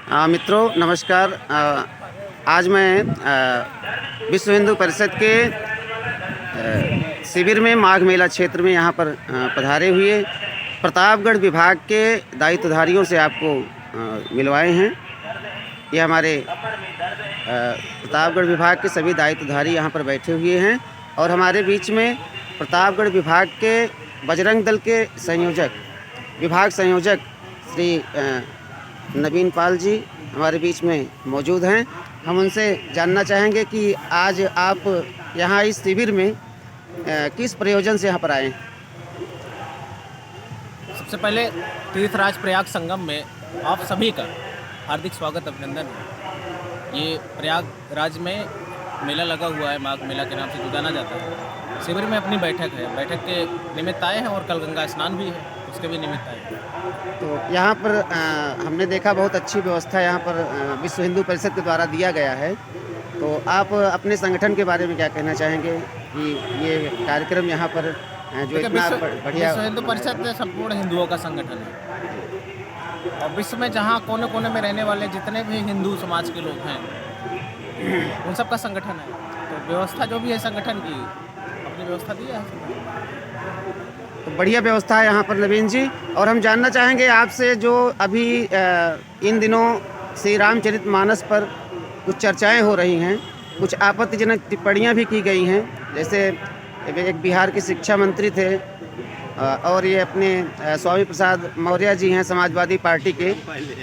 मित्रों नमस्कार। आज मैं विश्व हिंदू परिषद के शिविर में माघ मेला क्षेत्र में यहाँ पर पधारे हुए प्रतापगढ़ विभाग के दायित्वधारियों से आपको मिलवाए हैं। ये हमारे प्रतापगढ़ विभाग के सभी दायित्वधारी यहाँ पर बैठे हुए हैं और हमारे बीच में प्रतापगढ़ विभाग के बजरंग दल के संयोजक विभाग संयोजक श्री नवीन पाल जी हमारे बीच में मौजूद हैं। हम उनसे जानना चाहेंगे कि आज आप यहाँ इस शिविर में किस प्रयोजन से यहाँ पर आए हैं। सबसे पहले तीर्थराज प्रयाग संगम में आप सभी का हार्दिक स्वागत अभिनंदन है। ये प्रयागराज में मेला लगा हुआ है, माघ मेला के नाम से जाना जाता है। शिविर में अपनी बैठक है, बैठक के निमित्त आए हैं और कल गंगा स्नान भी है, उसके भी निमित्त आए हैं। तो यहाँ पर हमने देखा बहुत अच्छी व्यवस्था यहाँ पर विश्व हिंदू परिषद के द्वारा दिया गया है। तो आप अपने संगठन के बारे में क्या कहना चाहेंगे कि ये कार्यक्रम यहाँ पर जो इतना बढ़िया। विश्व हिंदू परिषद संपूर्ण हिंदुओं का संगठन है और विश्व में जहाँ कोने कोने में रहने वाले जितने भी हिंदू समाज के लोग हैं उन सब का संगठन है। तो व्यवस्था जो भी है संगठन की अपनी व्यवस्था दी है। तो बढ़िया व्यवस्था है यहाँ पर नवीन जी। और हम जानना चाहेंगे आपसे जो अभी इन दिनों श्री रामचरितमानस पर कुछ चर्चाएं हो रही हैं, कुछ आपत्तिजनक टिप्पणियां भी की गई हैं। जैसे एक बिहार के शिक्षा मंत्री थे और ये अपने स्वामी प्रसाद मौर्य जी हैं समाजवादी पार्टी के,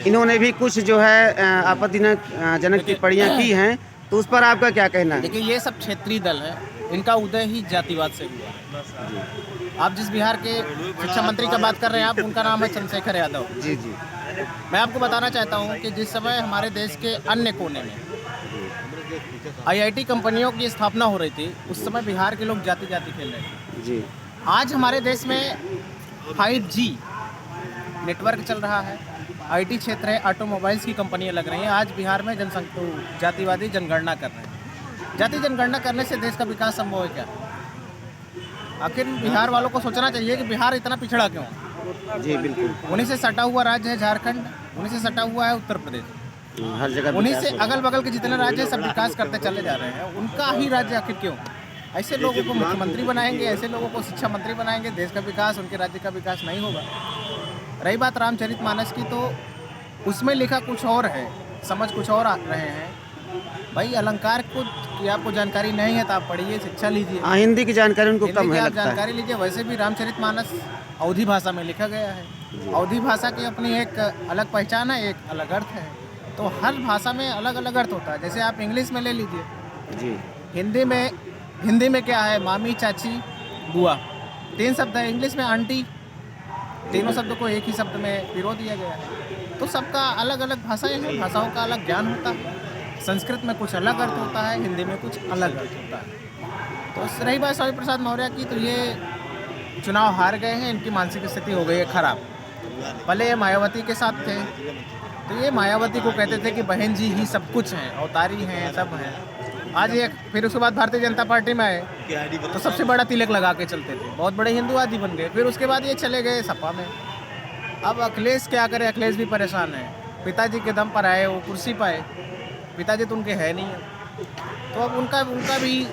इन्होंने भी कुछ जो है आपत्तिजनक टिप्पणियां की हैं। तो उस पर आपका क्या कहना है? देखिए ये सब क्षेत्रीय दल है, इनका उदय ही जातिवाद से हुआ है। आप जिस बिहार के शिक्षा मंत्री का बात कर रहे हैं आप, उनका नाम है चंद्रशेखर यादव जी जी। मैं आपको बताना चाहता हूं कि जिस समय हमारे देश के अन्य कोने में आईआईटी कंपनियों की स्थापना हो रही थी, उस समय बिहार के लोग जाति जाति खेल रहे थे जी। आज हमारे देश में 5G नेटवर्क चल रहा है, आईटी क्षेत्र है, ऑटोमोबाइल्स की कंपनियां लग रही हैं। आज बिहार में जातिवादी जनगणना कर रहे हैं। जाति जनगणना करने से देश का विकास संभव है क्या? आखिर बिहार वालों को सोचना चाहिए कि बिहार इतना पिछड़ा क्यों? जी बिल्कुल। उन्हीं से सटा हुआ राज्य है झारखंड, उन्हीं से सटा हुआ है उत्तर प्रदेश, हर जगह उन्हीं से अगल बगल के जितने राज्य हैं सब विकास करते चले जा रहे हैं। उनका ही राज्य आखिर क्यों? ऐसे लोगों को मुख्यमंत्री बनाएंगे, ऐसे लोगों को शिक्षा मंत्री बनाएंगे, देश का विकास, उनके राज्य का विकास नहीं होगा। रही बात रामचरितमानस की, तो उसमें लिखा कुछ और है, समझ कुछ और आ रहे हैं। भाई अलंकार को की आपको जानकारी नहीं है तो आप पढ़िए, शिक्षा लीजिए। हिंदी की जानकारी उनको कम है आप लगता जानकारी लीजिए। वैसे भी रामचरितमानस अवधी भाषा में लिखा गया है। अवधी भाषा की अपनी एक अलग पहचान है, एक अलग अर्थ है। तो हर भाषा में अलग अलग अर्थ होता है। जैसे आप इंग्लिश में ले लीजिए जी। हिंदी में क्या है? मामी, चाची, बुआ, 3 शब्द है। इंग्लिश में आंटी, तीनों शब्दों को एक ही शब्द में पिरो दिया गया है। तो सबका अलग अलग भाषाएं हैं, भाषाओं का अलग ज्ञान होता है। संस्कृत में कुछ अलग अर्थ होता है, हिंदी में कुछ अलग अर्थ होता है। तो रही बात स्वामी प्रसाद मौर्य की, तो ये चुनाव हार गए हैं, इनकी मानसिक स्थिति हो गई है खराब। पहले ये मायावती के साथ थे, तो ये मायावती को कहते थे कि बहन जी ही सब कुछ हैं, अवतारी हैं, सब हैं। आज ये फिर उसके बाद भारतीय जनता पार्टी में आए तो सबसे बड़ा तिलक लगा के चलते थे, बहुत बड़े हिंदुवादी बन गए। फिर उसके बाद ये चले गए सपा में। अब अखिलेश क्या करे? अखिलेश भी परेशान है। पिताजी के दम पर आए, वो कुर्सी पाए, पिताजी तो उनके है नहीं है। तो अब उनका भी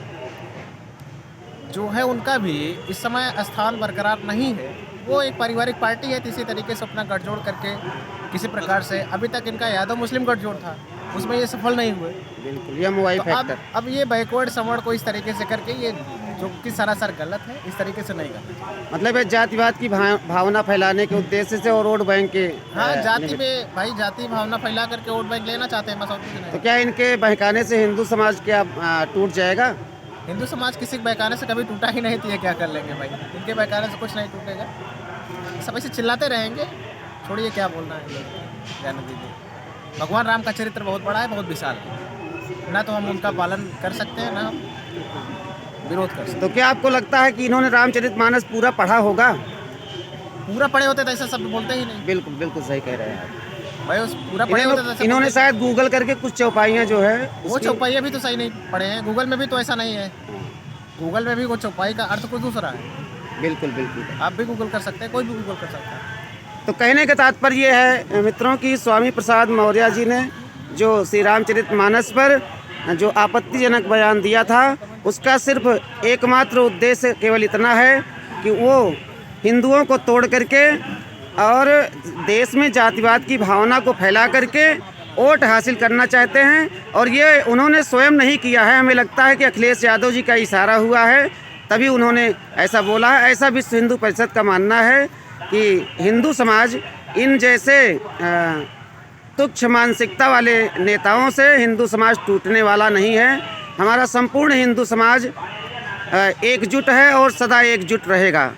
जो है, उनका भी इस समय स्थान बरकरार नहीं है। वो एक पारिवारिक पार्टी है, इसी तरीके से अपना गठजोड़ करके किसी प्रकार से, अभी तक इनका यादव मुस्लिम गठजोड़ था, उसमें ये सफल नहीं हुए। बिल्कुल, ये मोबाइल फैक्टर। अब ये बैकवर्ड समवर्ड को इस तरीके से करके, ये जो कि सरासर गलत है, इस तरीके से नहीं करना। मतलब ये जातिवाद की भावना फैलाने के उद्देश्य से और वोट बैंक के जाति में भाई जाति भावना फैला करके वोट बैंक लेना चाहते हैं, बस और कुछ नहीं। तो क्या इनके बहकाने से हिंदू समाज क्या टूट जाएगा? हिंदू समाज किसी के बहकाने से कभी टूटा ही नहीं, तो ये क्या कर लेंगे भाई? इनके बहकाने से कुछ नहीं टूटेगा। सब ऐसे चिल्लाते रहेंगे, छोड़िए क्या बोलना है, जाने दीजिए। भगवान राम का चरित्र बहुत बड़ा है, बहुत विशाल है, ना तो हम उनका पालन कर सकते हैं, ना हम विरोध कर सकते। तो क्या आपको लगता है कि इन्होंने रामचरितमानस पूरा पढ़ा होगा? पूरा पढ़े होते तो ऐसा शब्द बोलते ही नहीं। बिल्कुल बिल्कुल सही कह रहे हैं आप भाई, उस पूरा पढ़े होते तो इन्होंने शायद गूगल करके कुछ चौपाइयाँ जो है वो चौपाइयाँ भी तो सही नहीं पढ़े हैं। गूगल में भी तो ऐसा नहीं है, गूगल में भी वो चौपाई का अर्थ कुछ दूसरा है। बिल्कुल बिल्कुल। आप भी गूगल कर सकते हैं, कोई भी गूगल कर सकता है। तो कहने का तात्पर्य है मित्रों कि स्वामी प्रसाद मौर्य जी ने जो श्री रामचरितमानस पर जो आपत्तिजनक बयान दिया था, उसका सिर्फ एकमात्र उद्देश्य केवल इतना है कि वो हिंदुओं को तोड़ करके और देश में जातिवाद की भावना को फैला करके वोट हासिल करना चाहते हैं। और ये उन्होंने स्वयं नहीं किया है, हमें लगता है कि अखिलेश यादव जी का इशारा हुआ है, तभी उन्होंने ऐसा बोला है। ऐसा विश्व हिंदू परिषद का मानना है कि हिंदू समाज इन जैसे तुच्छ मानसिकता वाले नेताओं से हिंदू समाज टूटने वाला नहीं है। हमारा संपूर्ण हिंदू समाज एकजुट है और सदा एकजुट रहेगा।